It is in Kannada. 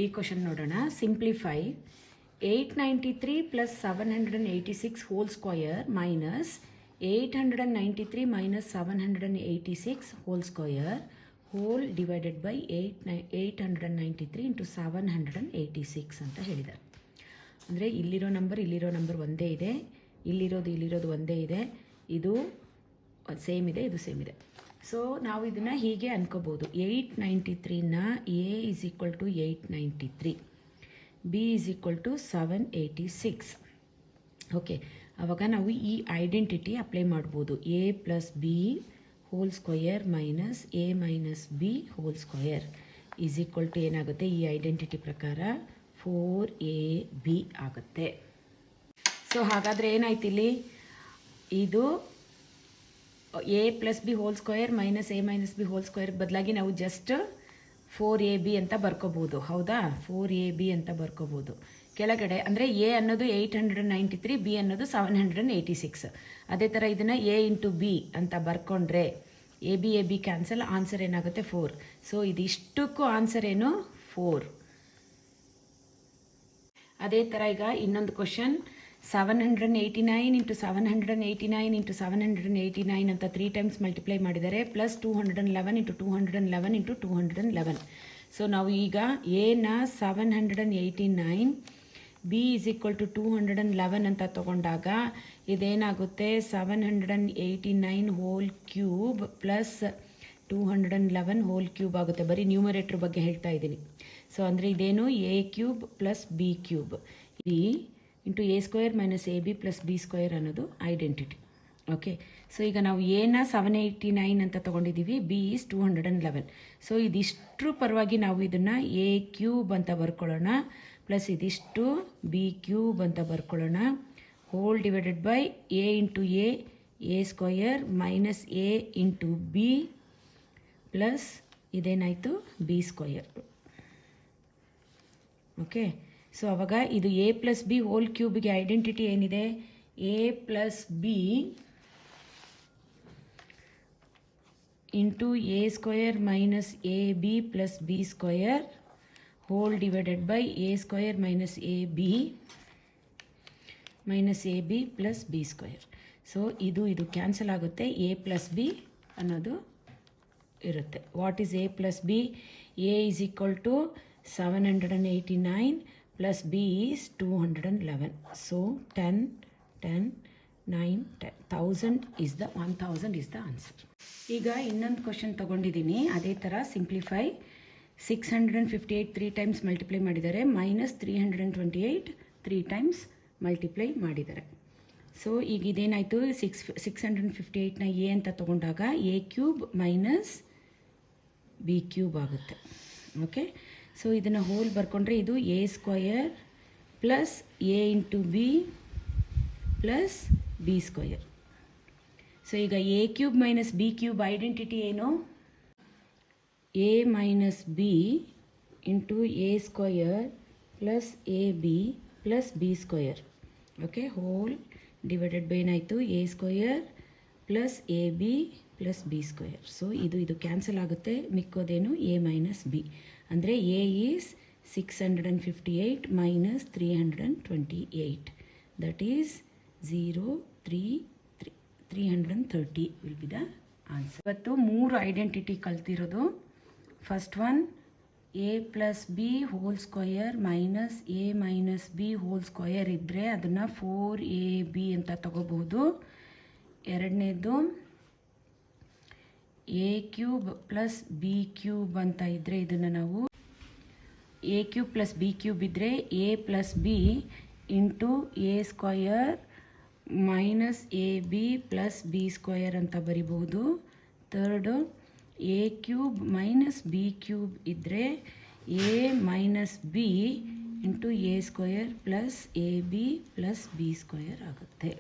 ಈ ಕ್ವಶನ್ ನೋಡೋಣ. Simplify 893 plus 786 hole square minus 893 minus 786 whole square whole divided by 893 into 786 ಅಂತ ಹೇಳಿದ್ದಾರೆ. ಅಂದರೆ ಇಲ್ಲಿರೋ ನಂಬರ್ ಒಂದೇ ಇದೆ, ಇಲ್ಲಿರೋದು ಒಂದೇ ಇದೆ, ಇದು ಸೇಮ್ ಇದೆ, ಇದು ಸೇಮ್ ಇದೆ. ಸೊ ನಾವು ಇದನ್ನು ಹೀಗೆ ಅನ್ಕೋಬೋದು. 893ನ a is equal to 893, b is equal to 786. Okay, ಆವಾಗ ನಾವು ಈ ಐಡೆಂಟಿಟಿ ಅಪ್ಲೈ ಮಾಡ್ಬೋದು. A plus b whole square minus a minus b whole square is equal to ಏನಾಗುತ್ತೆ, ಈ ಐಡೆಂಟಿಟಿ ಪ್ರಕಾರ 4ab ಆಗುತ್ತೆ. ಸೊ ಹಾಗಾದರೆ ಏನಾಯ್ತು ಇಲ್ಲಿ, ಇದು a plus b whole square minus a minus b whole square ಬದಲಾಗಿ ನಾವು ಜಸ್ಟ್ 4ab ಅಂತ ಬರ್ಕೋಬೋದು. ಹೌದಾ, 4ab ಅಂತ ಬರ್ಕೋಬೋದು ಕೆಳಗಡೆ. ಅಂದರೆ ಎ ಅನ್ನೋದು 893, ಬಿ ಅನ್ನೋದು 786. ಅದೇ ಥರ ಇದನ್ನು ಎ ಇಂಟು ಬಿ ಅಂತ ಬರ್ಕೊಂಡ್ರೆ ಎ ಬಿ ಕ್ಯಾನ್ಸಲ್, ಆನ್ಸರ್ ಏನಾಗುತ್ತೆ 4. ಸೊ ಇದಿಷ್ಟಕ್ಕೂ ಆನ್ಸರ್ ಏನು 4. ಅದೇ ಥರ ಈಗ ಇನ್ನೊಂದು ಕ್ವಶನ್. 789 ಇಂಟು 789 ಇಂಟು 789 ಅಂತ 3 ಟೈಮ್ಸ್ ಮಲ್ಟಿಪ್ಲೈ ಮಾಡಿದ್ದಾರೆ. Plus 211 into 211 into 211. ಸೊ ನಾವು ಈಗ ಎನ 789, ಬಿ ಈಸ್ ಈಕ್ವಲ್ ಟು 211 ಅಂತ ತಗೊಂಡಾಗ ಇದೇನಾಗುತ್ತೆ, 789 whole cube plus 211 whole cube ಆಗುತ್ತೆ. ಬರೀ ನ್ಯೂಮರೇಟ್ರ್ ಬಗ್ಗೆ ಹೇಳ್ತಾ ಇದ್ದೀನಿ. ಸೊ ಅಂದರೆ ಇದೇನು a cube plus b cube ಈ into a square minus a b plus b square ಅನ್ನೋದು ಐಡೆಂಟಿಟಿ. ಓಕೆ, ಸೊ ಈಗ ನಾವು ಎನ 789 ಅಂತ ತೊಗೊಂಡಿದ್ದೀವಿ, ಬಿ ಈಸ್ 211. ಸೊ ಇದಿಷ್ಟರ ಪರವಾಗಿ ನಾವು ಇದನ್ನು ಎ ಕ್ಯೂಬ್ ಅಂತ ಬರ್ಕೊಳ್ಳೋಣ, ಪ್ಲಸ್ ಇದಿಷ್ಟು ಬಿ ಕ್ಯೂಬ್ ಅಂತ ಬರ್ಕೊಳ್ಳೋಣ, whole divided by a into a square minus a into b plus ಇದೇನಾಯಿತು ಬಿ ಸ್ಕ್ವಯರ್. ಓಕೆ, ಸೊ ಅವಾಗ ಇದು ಎ ಪ್ಲಸ್ ಬಿ ಹೋಲ್ ಕ್ಯೂಬ್ಗೆ ಐಡೆಂಟಿಟಿ ಏನಿದೆ, a plus b into a square minus a b plus b square whole divided by a square minus a b plus b square. So ಇದು ಕ್ಯಾನ್ಸಲ್ ಆಗುತ್ತೆ, ಎ ಪ್ಲಸ್ ಬಿ ಅನ್ನೋದು ಇರುತ್ತೆ. What is a plus b? A is equal to 789 plus b is 211. So 10, 9, 1000 is the answer. ಈಗ ಇನ್ನೊಂದು ಕ್ವಶನ್ ತಗೊಂಡಿದ್ದೀನಿ. ಅದೇ ಥರ ಸಿಂಪ್ಲಿಫೈ 658 3 ಟೈಮ್ಸ್ ಮಲ್ಟಿಪ್ಲೈ ಮಾಡಿದ್ದಾರೆ, ಮೈನಸ್ 328 3 ಟೈಮ್ಸ್ ಮಲ್ಟಿಪ್ಲೈ ಮಾಡಿದ್ದಾರೆ. ಸೊ ಈಗ ಇದೇನಾಯಿತು, 658ನ ಎ ಅಂತ ತಗೊಂಡಾಗ a cube minus b cube ಆಗುತ್ತೆ. ಓಕೆ, ಸೊ ಇದನ್ನು ಹೋಲ್ ಬರ್ಕೊಂಡ್ರೆ ಇದು a square plus a into b plus b square. So ಈಗ a cube minus b cube identity ಏನು, a minus b into a square plus a b plus b square. Okay, whole divided by ಏನಾಯಿತು A square plus a b plus b square. So ಇದು ಕ್ಯಾನ್ಸಲ್ ಆಗುತ್ತೆ, ಮಿಕ್ಕೋದೇನು ಎ ಮೈನಸ್ ಬಿ. ಅಂದರೆ a is 658 minus 328, that is 330 will be the answer. ಇವತ್ತು 3 ಐಡೆಂಟಿಟಿ ಕಲ್ತಿರೋದು. First one a plus b whole square minus a minus b whole square ಇದ್ದರೆ ಅದನ್ನು 4ab ಅಂತ ತಗೋಬಹುದು. ಎರಡನೇದು a cube plus b cube ಅಂತ ಇದ್ದರೆ ಇದನ್ನು ನಾವು a cube plus b cube ಇದ್ದರೆ a plus b into a square minus a b plus b square ಅಂತ ಬರಿಬಹುದು. Third a cube minus b cube ಇದ್ದರೆ a minus b into a square plus a b plus b square ಆಗುತ್ತೆ.